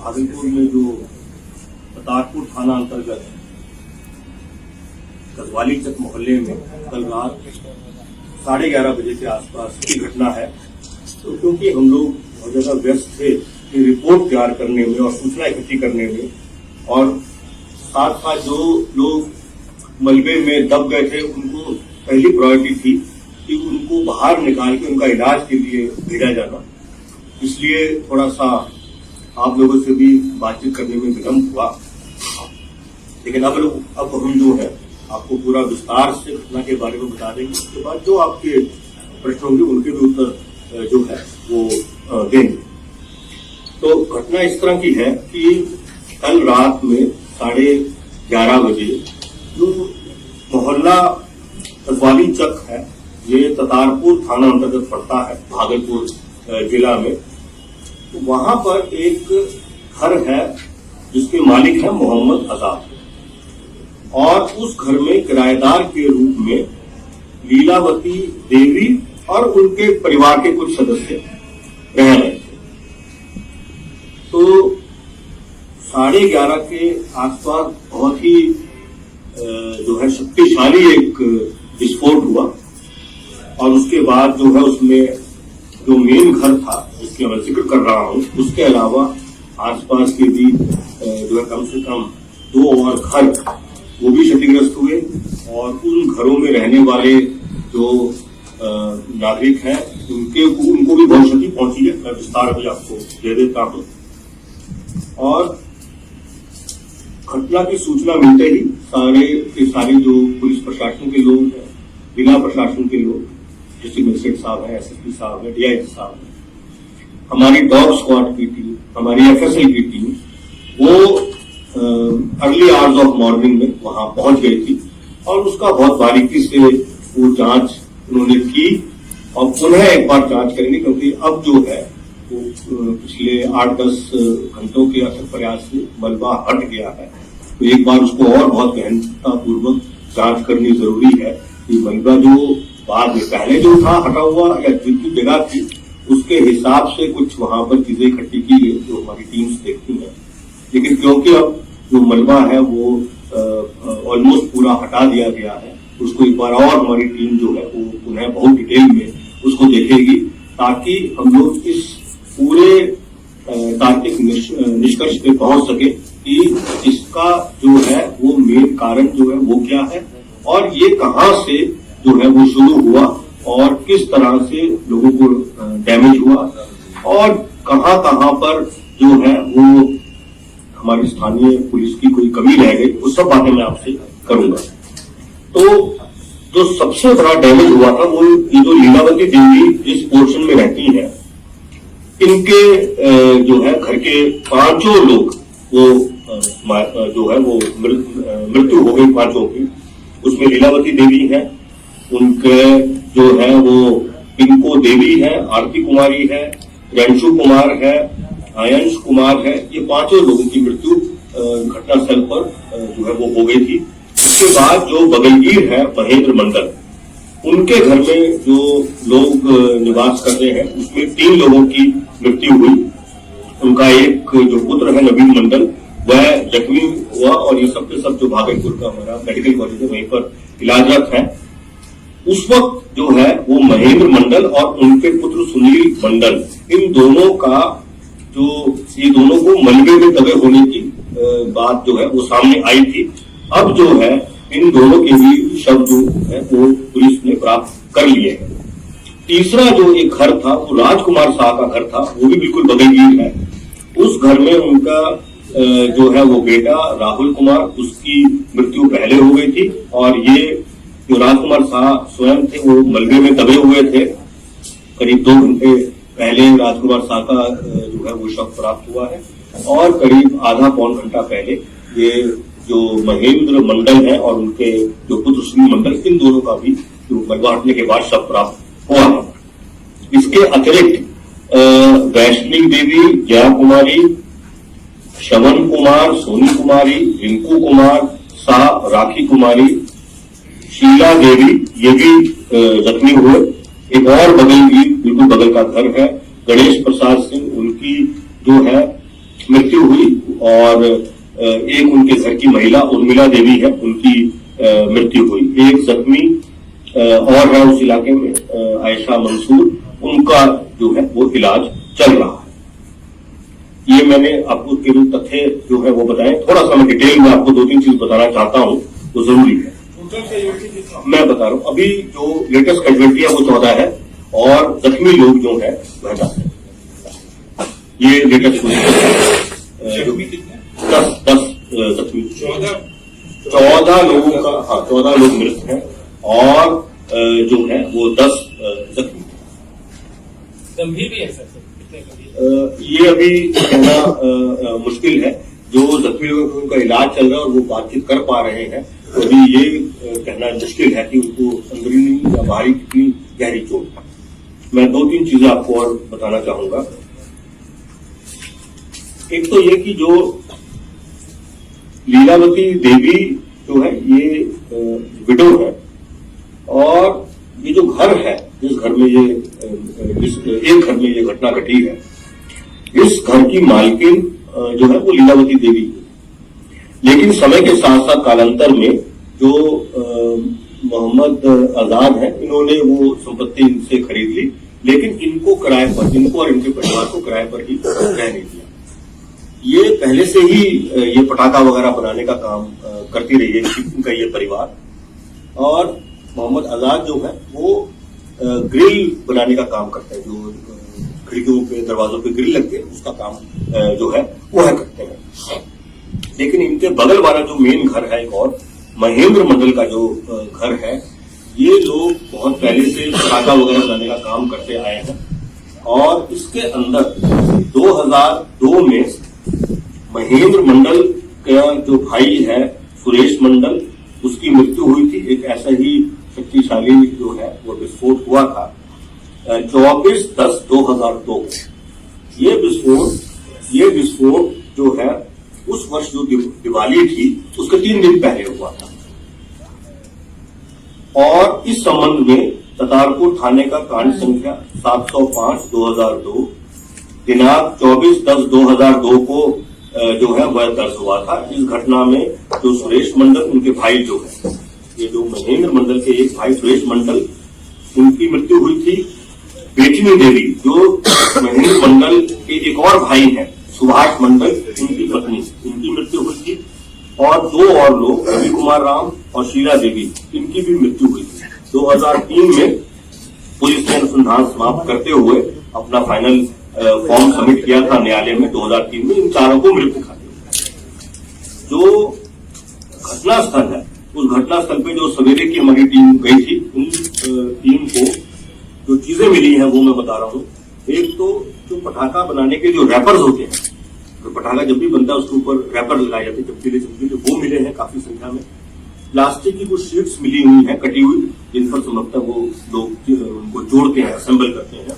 भागलपुर में जो तारपुर थाना अंतर्गत कजवाली चक मोहल्ले में कल रात 11:30 बजे के आसपास की घटना है। तो क्योंकि हम लोग बहुत ज्यादा व्यस्त थे कि रिपोर्ट तैयार करने में और सूचना इकट्ठी करने में, और साथ साथ जो लोग मलबे में दब गए थे उनको पहली प्रायोरिटी थी कि उनको बाहर निकाल के उनका इलाज के लिए भेजा जाना, इसलिए थोड़ा सा आप लोगों से भी बातचीत करने में विलंब हुआ। लेकिन अब हम जो है आपको पूरा विस्तार से घटना के बारे में बता देंगे। उसके बाद जो आपके प्रश्न होंगे उनके भी उत्तर जो है वो देंगे। तो घटना इस तरह की है कि कल रात में 11:30 बजे जो मोहल्ला कजवाली चक है, ये तारपुर थाना अंतर्गत पड़ता है भागलपुर जिला में। तो वहां पर एक घर है जिसके मालिक है मोहम्मद आजाद, और उस घर में किराएदार के रूप में लीलावती देवी और उनके परिवार के कुछ सदस्य रह रहे थे। तो 11:30 के आसपास बहुत ही जो है शक्तिशाली एक विस्फोट हुआ, और उसके बाद जो है उसमें जो मेन घर था जिसकी मैं जिक्र कर रहा हूं, उसके अलावा आसपास के भी जो है कम से कम 2 और घर वो भी क्षतिग्रस्त हुए, और उन घरों में रहने वाले जो नागरिक हैं उनको भी बहुत क्षति पहुंची है। मैं विस्तार भी आपको दे देता हूं। और घटना की सूचना मिलते ही सारे जो पुलिस प्रशासन के लोग हैं, जिला प्रशासन के लोग, डिस्ट्रिक्ट मजिस्ट्रेट साहब हैं, एसएसपी साहब हैं, डीआईजी साहब हैं, हमारी डॉग स्क्वाड की टीम, हमारी एफएसएल की टीम, वो अर्ली आवर्स ऑफ मॉर्निंग में वहां पहुंच गई थी, और उसका बहुत बारीकी से वो जांच उन्होंने की, और पुनः एक बार जांच करेंगे, क्योंकि अब जो है वो पिछले 8-10 घंटों के अथक प्रयास से मलबा हट गया है। तो एक बार उसको और बहुत गहनतापूर्वक जांच करनी जरूरी है कि मलबा जो बाद में पहले जो था हटा हुआ या जितनी जगह थी उसके हिसाब से कुछ वहां पर चीजें इकट्ठी की गई जो हमारी टीम्स देखती हैं। लेकिन क्योंकि अब जो मलबा है वो ऑलमोस्ट पूरा हटा दिया गया है, उसको एक बार और हमारी टीम जो है वो पुनः बहुत डिटेल में उसको देखेगी, ताकि हम लोग इस पूरे तार्किक निष्कर्ष पे पहुंच सके कि इसका जो है वो मेन कारण जो है वो क्या है, और ये कहां से जो है वो शुरू हुआ, और किस तरह से लोगों को डैमेज हुआ, और कहां पर जो है वो हमारी स्थानीय पुलिस की कोई कमी रह गई, वो सब बातें मैं आपसे करूंगा। तो जो सबसे बड़ा डैमेज हुआ था वो ये जो लीलावती देवी जिस पोर्शन में रहती है, इनके जो है घर के 5 लोग वो जो है वो मृत्यु हो गई 5 की। उसमें लीलावती देवी है, उनके जो है वो पिंको देवी है, आरती कुमारी है, रंशु कुमार है, आयंश कुमार है, ये 5 लोगों की मृत्यु घटनास्थल पर जो है वो हो गई थी। इसके बाद जो बगलगीर है महेंद्र मंडल, उनके घर में जो लोग निवास करते हैं उसमें 3 लोगों की मृत्यु हुई। उनका एक जो पुत्र है नवीन मंडल, वह जख्मी हुआ, और ये सब के सब जो भागलपुर का हमारा मेडिकल कॉलेज है वहीं पर इलाजरत है। उस वक्त जो है वो महेंद्र मंडल और उनके पुत्र सुनील मंडल, इन दोनों का जो ये दोनों को मलबे में दबे होने की बात जो है वो सामने आई थी। अब जो है इन दोनों के भी शव जो है वो पुलिस ने प्राप्त कर लिए हैं। तीसरा जो एक घर था वो राजकुमार शाह का घर था, वो भी बिल्कुल बगलगीर है। उस घर में उनका जो है वो बेटा राहुल कुमार, उसकी मृत्यु पहले हो गई थी, और ये जो राजकुमार शाह स्वयं थे वो मलबे में दबे हुए थे। करीब 2 घंटे पहले राजकुमार शाह का जो है वो शव प्राप्त हुआ है, और करीब आधा-पौन घंटा पहले ये जो महेंद्र मंडल है और उनके जो पुत्र सुनील मंडल, इन दोनों का भी जो मलबा हटने के बाद शव प्राप्त हुआ है। इसके अतिरिक्त वैष्णवी देवी, जया कुमारी, शवन कुमार, सोनी कुमारी, रिंकू कुमार शाह, राखी कुमारी, शीला देवी, ये भी जख्मी हुए। एक और बगल की बिल्कुल बगल का घर है गणेश प्रसाद सिंह, उनकी जो है मृत्यु हुई और एक उनके घर की महिला उर्मिला देवी है, उनकी मृत्यु हुई। एक जख्मी और है उस इलाके में आयशा मंसूर, उनका जो है वो इलाज चल रहा है। ये मैंने आपको केवल तथ्य जो है वो बताएं। थोड़ा सा मैं डिटेल में आपको 2-3 चीज बताना चाहता हूं, वो जरूरी है। मैं बता रहा हूं, अभी जो लेटेस्ट कैजुअलिटी है वो 14 है और जख्मी लोग जो है वह 10 है। ये लेटेस्ट 10 जख्मी, 14 लोगों का, हाँ 14 लोग मृत हैं और जो है वो 10 जख्मी। गंभीर भी है सर? ये अभी कहना मुश्किल है। जो जख्मी लोगों का इलाज चल रहा है और वो बातचीत कर पा रहे हैं, तो अभी ये कहना मुश्किल है कि उनको अंदरूनी या बाहरी कितनी गहरी चोट है। मैं 2-3 चीजें आपको और बताना चाहूंगा। एक तो ये कि जो लीलावती देवी जो है ये विडो है और ये जो घर है, जिस घर में ये एक घर में ये घटना घटी है, इस घर की मालकिन जो है वो लीलावती देवी है। लेकिन समय के साथ साथ कालांतर में जो मोहम्मद आजाद है, इन्होंने वो संपत्ति इनसे खरीद ली, लेकिन इनको किराए पर, इनको और इनके परिवार को किराए पर ही रहने दिया। ये पहले से ही ये पटाखा वगैरह बनाने का काम करती रही है इनका ये परिवार। और मोहम्मद आजाद जो है वो ग्रिल बनाने का काम करते हैं, जो खिड़कियों पे दरवाजों पे ग्रिल लगते हैं उसका काम जो है वो है करते हैं। लेकिन इनके बगल वाला जो मेन घर है एक और महेंद्र मंडल का जो घर है, ये लोग बहुत पहले से पटाखा वगैरह बनाने का काम करते आए हैं और इसके अंदर 2002 में महेंद्र मंडल का जो भाई है सुरेश मंडल, उसकी मृत्यु हुई थी। एक ऐसा ही शक्तिशाली जो है वो विस्फोट हुआ था 24/10/2002। ये विस्फोट जो है उस वर्ष जो दिवाली थी उसके 3 दिन पहले हुआ था। और इस संबंध में ततारपुर थाने का कांड संख्या 705/2002 दिनांक 24/10/2002 को जो है वह दर्ज हुआ था। इस घटना में जो सुरेश मंडल, उनके भाई जो है, ये जो महेंद्र मंडल के एक भाई सुरेश मंडल, उनकी मृत्यु हुई थी। बेटिनी देवी जो महेंद्र मंडल के एक और भाई हैं सुभाष मंडल, उनकी पत्नी, इनकी मृत्यु हुई थी। और 2 और लोग रवि कुमार राम और शीला देवी, इनकी भी मृत्यु हुई थी। 2003 में पुलिस ने अनुसंधान समाप्त करते हुए अपना फाइनल फॉर्म सबमिट किया था न्यायालय में 2003 में। इन चारों को मृत दिखा दिया। जो घटनास्थल है, उस घटनास्थल पे जो सवेरे की हमारी टीम गई थी, उन टीम को जो चीजें मिली हैं वो मैं बता रहा हूँ। एक तो जो पटाखा बनाने के जो रैपर्स होते हैं, तो पटाखा जब भी बनता है उसके ऊपर रैपर लगाए जाते हैं चमकीले, वो मिले हैं काफी संख्या में। प्लास्टिक की कुछ शीट्स मिली हुई हैं कटी हुई, जिन पर संभवतः वो लोग उनको जोड़ते हैं, असेंबल करते हैं।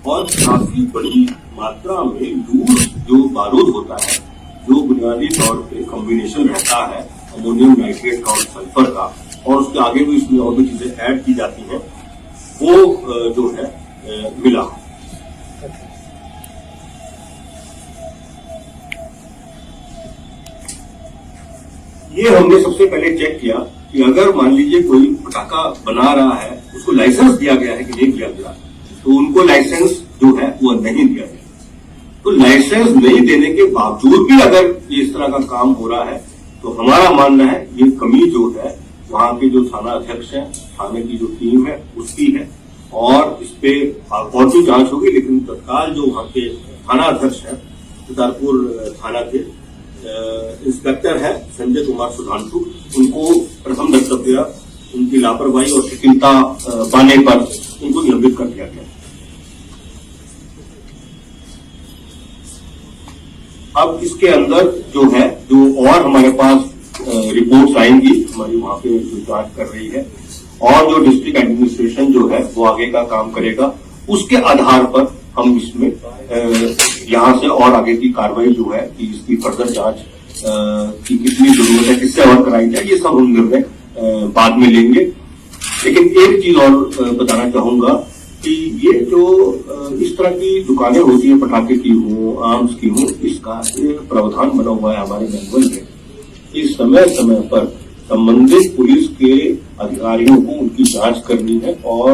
और काफी बड़ी मात्रा में लूर जो बारूद होता है, जो बुनियादी तौर पे कॉम्बिनेशन रहता है अमोनियम नाइट्रेट का और सल्फर का, और उसके आगे भी इसमें और भी चीजें ऐड की जाती हैं, वो जो है मिला। ये हमने सबसे पहले चेक किया कि अगर मान लीजिए कोई पटाखा बना रहा है, उसको लाइसेंस दिया गया है कि नहीं दिया गया, तो उनको लाइसेंस जो है वो नहीं दिया गया। तो लाइसेंस नहीं देने के बावजूद भी अगर ये इस तरह का काम हो रहा है, तो हमारा मानना है ये कमी जो है वहां के जो थाना अध्यक्ष है, थाने की जो टीम है उसकी है। और इस पे और भी जांच होगी, लेकिन तत्काल जो वहां के थाना अध्यक्ष है, ततारपुर थाना के इंस्पेक्टर है संजय कुमार सुधांशु, उनको प्रथम कर्तव्य उनकी लापरवाही और शिथिलता पाने पर उनको निलंबित कर दिया गया। अब इसके अंदर जो है, जो और हमारे पास रिपोर्ट्स आएंगी, हमारी वहां पे जो जांच कर रही है, और जो डिस्ट्रिक्ट एडमिनिस्ट्रेशन जो है वो आगे का काम करेगा, उसके आधार पर हम इसमें यहां से और आगे की कार्रवाई जो है कि इसकी फर्दर जांच की कितनी जरूरत है, किससे और कराई जाए, ये सब हम निर्णय बाद में लेंगे। लेकिन एक चीज और बताना चाहूंगा कि ये जो इस तरह की दुकानें होती है, पटाखे की हो, आर्म्स की हो, इसका ये प्रावधान बना हुआ है हमारे मैनुअल में कि समय समय पर संबंधित पुलिस के अधिकारियों को उनकी जांच करनी है और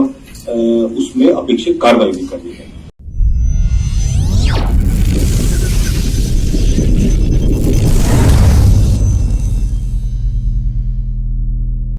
उसमें अपेक्षित कार्रवाई भी करनी है।